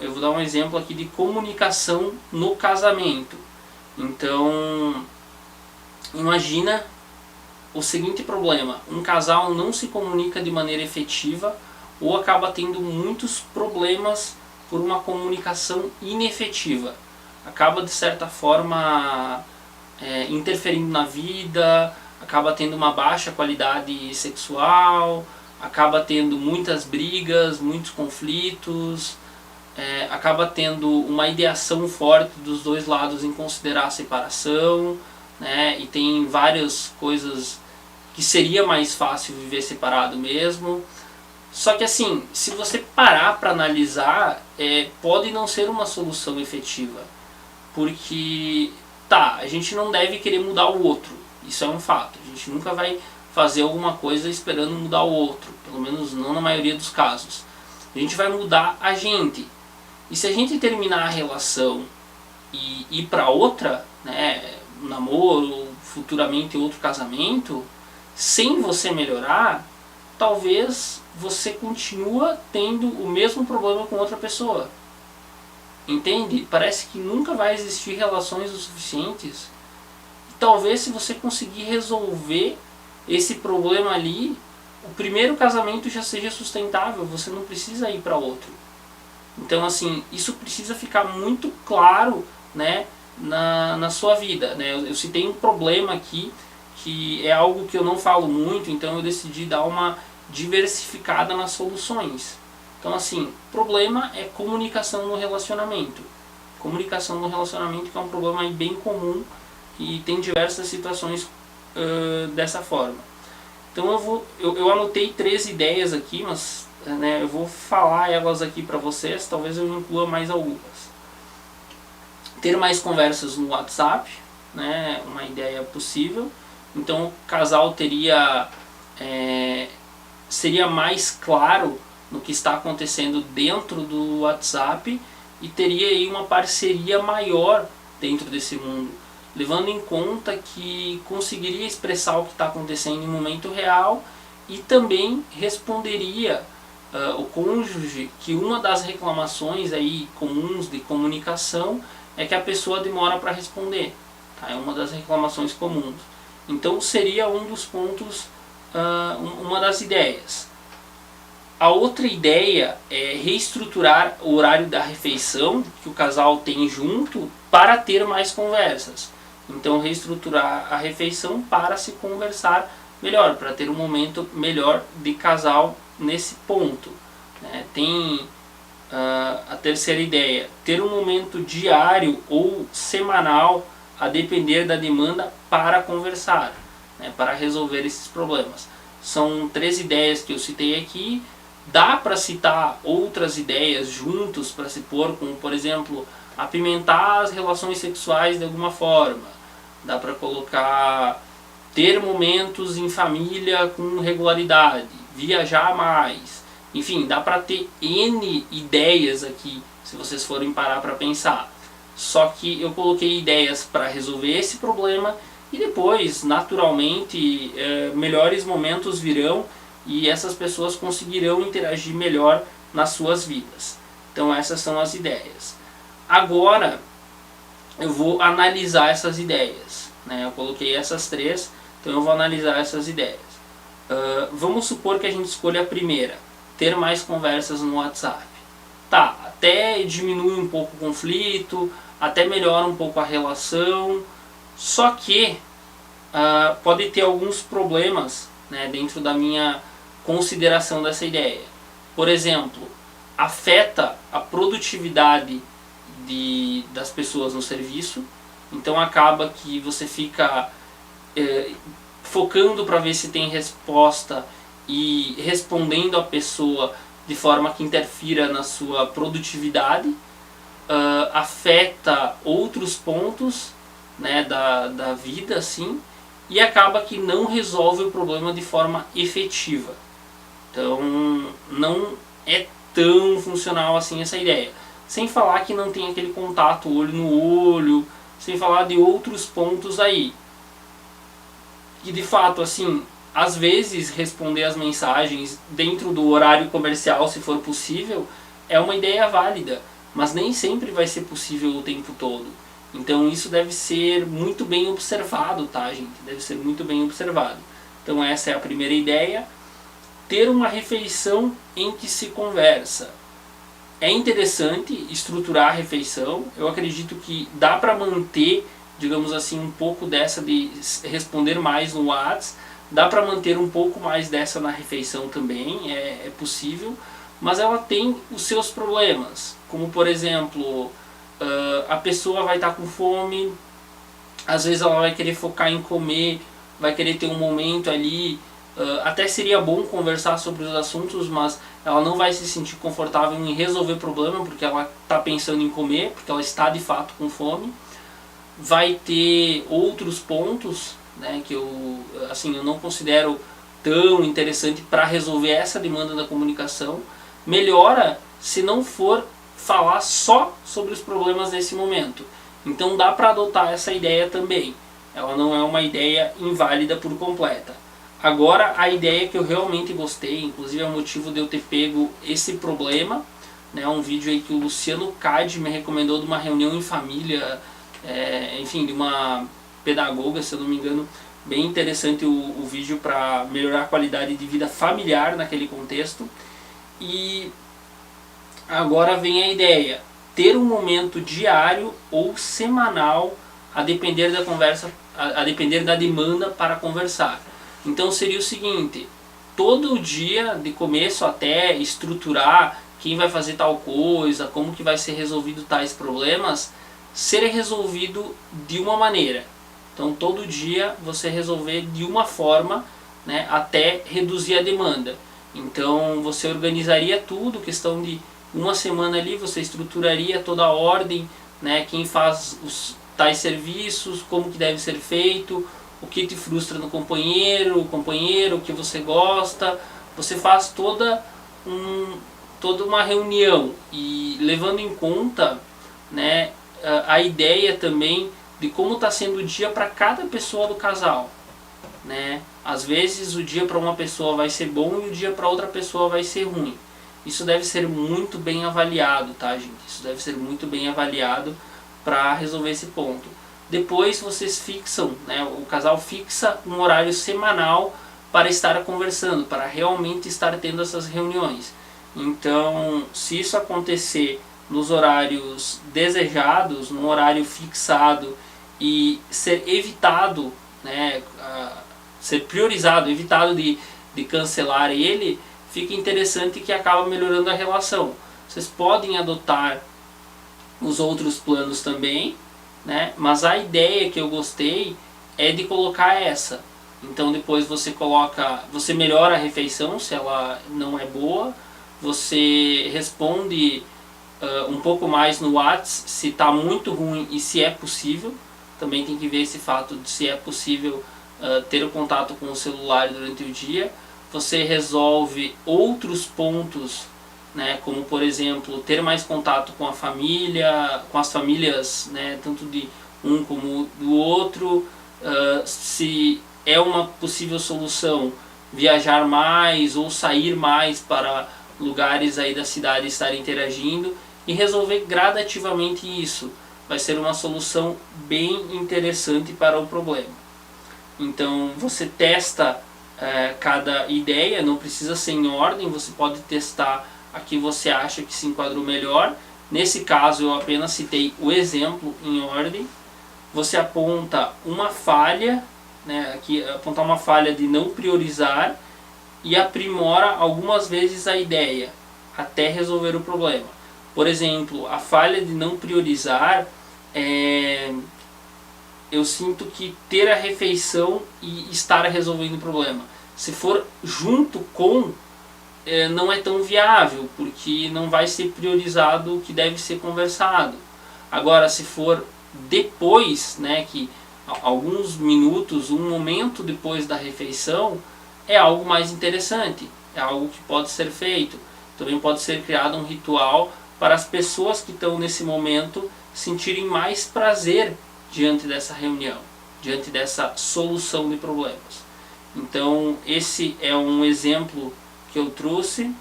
eu vou dar um exemplo aqui de comunicação no casamento. Então, imagina o seguinte problema: um casal não se comunica de maneira efetiva ou acaba tendo muitos problemas por uma comunicação inefetiva. Acaba de certa forma interferindo na vida, acaba tendo uma baixa qualidade sexual, acaba tendo muitas brigas, muitos conflitos, acaba tendo uma ideação forte dos dois lados em considerar a separação, né? E tem várias coisas que seria mais fácil viver separado mesmo. Só que assim, se você parar para analisar, pode não ser uma solução efetiva. Porque, a gente não deve querer mudar o outro. Isso é um fato. A gente nunca vai fazer alguma coisa esperando mudar o outro. Pelo menos não na maioria dos casos. A gente vai mudar a gente. E se a gente terminar a relação e ir para outra, né, um namoro, futuramente outro casamento, sem você melhorar, talvez você continue tendo o mesmo problema com outra pessoa. Entende? Parece que nunca vai existir relações o suficientes. Talvez, se você conseguir resolver esse problema ali, o primeiro casamento já seja sustentável, você não precisa ir para outro. Então, assim, isso precisa ficar muito claro, né, na sua vida, né? Eu citei um problema aqui, que é algo que eu não falo muito, então eu decidi dar uma diversificada nas soluções. Então, assim, problema é comunicação no relacionamento. Comunicação no relacionamento, que é um problema aí bem comum e tem diversas situações dessa forma. Então eu anotei 3 ideias aqui, mas né, eu vou falar elas aqui para vocês, talvez eu inclua mais algumas. Ter mais conversas no WhatsApp, né, uma ideia possível. Então o casal seria mais claro no que está acontecendo dentro do WhatsApp e teria aí uma parceria maior dentro desse mundo, levando em conta que conseguiria expressar o que está acontecendo em momento real e também responderia o cônjuge que uma das reclamações aí comuns de comunicação é que a pessoa demora para responder, tá? É uma das reclamações comuns. Então seria um dos pontos, uma das ideias. A outra ideia é reestruturar o horário da refeição que o casal tem junto para ter mais conversas. Então reestruturar a refeição para se conversar melhor, para ter um momento melhor de casal nesse ponto. Tem a terceira ideia, ter um momento diário ou semanal, a depender da demanda, para conversar, né, para resolver esses problemas. São 3 ideias que eu citei aqui. Dá para citar outras ideias juntos para se pôr, como por exemplo, apimentar as relações sexuais de alguma forma. Dá para colocar ter momentos em família com regularidade, viajar mais. Enfim, dá para ter N ideias aqui, se vocês forem parar para pensar. Só que eu coloquei ideias para resolver esse problema e depois, naturalmente, melhores momentos virão e essas pessoas conseguirão interagir melhor nas suas vidas. Então essas são as ideias. Agora eu vou analisar essas ideias, né? Eu coloquei essas 3, então eu vou analisar essas ideias. Vamos supor que a gente escolha a primeira, ter mais conversas no WhatsApp. Até diminui um pouco o conflito, até melhora um pouco a relação, só que pode ter alguns problemas, né, dentro da minha consideração dessa ideia. Por exemplo, afeta a produtividade das pessoas no serviço, então acaba que você fica focando para ver se tem resposta e respondendo a pessoa de forma que interfira na sua produtividade. Afeta outros pontos, né, da vida, assim, e acaba que não resolve o problema de forma efetiva. Então não é tão funcional assim essa ideia. Sem falar que não tem aquele contato olho no olho, sem falar de outros pontos aí. E de fato, assim, às vezes responder as mensagens dentro do horário comercial, se for possível, é uma ideia válida. mas nem sempre vai ser possível o tempo todo. Então isso deve ser muito bem observado, tá, gente? Deve ser muito bem observado. Então essa é a primeira ideia. Ter uma refeição em que se conversa. É interessante estruturar a refeição. Eu acredito que dá para manter, digamos assim, um pouco dessa de responder mais no WhatsApp. Dá para manter um pouco mais dessa na refeição também, é possível. Mas ela tem os seus problemas. Como por exemplo, a pessoa vai estar com fome. Às vezes ela vai querer focar em comer, vai querer ter um momento ali. Até seria bom conversar sobre os assuntos, mas ela não vai se sentir confortável em resolver problema porque ela está pensando em comer, porque ela está de fato com fome. Vai ter outros pontos, né, que eu não considero tão interessante para resolver essa demanda da comunicação. Melhora se não for falar só sobre os problemas desse momento. Então dá para adotar essa ideia também. Ela não é uma ideia inválida por completa. Agora, a ideia que eu realmente gostei, inclusive é o motivo de eu ter pego esse problema, né, um vídeo aí que o Luciano Cade me recomendou de uma reunião em família, enfim, de uma pedagoga, se eu não me engano, bem interessante o vídeo para melhorar a qualidade de vida familiar naquele contexto. E agora vem a ideia, ter um momento diário ou semanal, a depender da conversa, a depender da demanda para conversar. Então seria o seguinte, todo dia de começo até estruturar quem vai fazer tal coisa, como que vai ser resolvido tais problemas, ser resolvido de uma maneira. Então todo dia você resolver de uma forma, né, até reduzir a demanda. Então você organizaria tudo, questão de uma semana ali, você estruturaria toda a ordem, né, quem faz os tais serviços, como que deve ser feito, o que te frustra no companheiro, o que você gosta. Você faz toda uma reunião e levando em conta, né, a ideia também de como está sendo o dia para cada pessoa do casal, né? Às vezes o dia para uma pessoa vai ser bom e o dia para outra pessoa vai ser ruim. Isso deve ser muito bem avaliado, tá, gente? Isso deve ser muito bem avaliado para resolver esse ponto. Depois vocês fixam, né, o casal fixa um horário semanal para estar conversando, para realmente estar tendo essas reuniões. Então, se isso acontecer nos horários desejados, no horário fixado e ser evitado, né, ser priorizado, evitado de cancelar ele, fica interessante que acaba melhorando a relação. Vocês podem adotar os outros planos também, né? Mas a ideia que eu gostei é de colocar essa. Então depois você melhora a refeição se ela não é boa, você responde um pouco mais no WhatsApp se está muito ruim e se é possível. Também tem que ver esse fato de se é possível ter o contato com o celular durante o dia. Você resolve outros pontos, né, como por exemplo ter mais contato com a família, com as famílias, né, tanto de um como do outro, se é uma possível solução viajar mais ou sair mais para lugares aí da cidade estar interagindo e resolver gradativamente isso. Vai ser uma solução bem interessante para o problema. Então você testa cada ideia, não precisa ser em ordem, você pode testar a que você acha que se enquadrou melhor. Nesse caso eu apenas citei o exemplo em ordem. Você aponta uma falha, né, aqui apontar uma falha de não priorizar e aprimora algumas vezes a ideia até resolver o problema. Por exemplo, a falha de não priorizar, eu sinto que ter a refeição e estar resolvendo o problema. Se for junto com, não é tão viável, porque não vai ser priorizado o que deve ser conversado. Agora, se for depois, né, que alguns minutos, um momento depois da refeição, é algo mais interessante, é algo que pode ser feito. Também pode ser criado um ritual para as pessoas que estão nesse momento sentirem mais prazer diante dessa reunião, diante dessa solução de problemas. Então esse é um exemplo que eu trouxe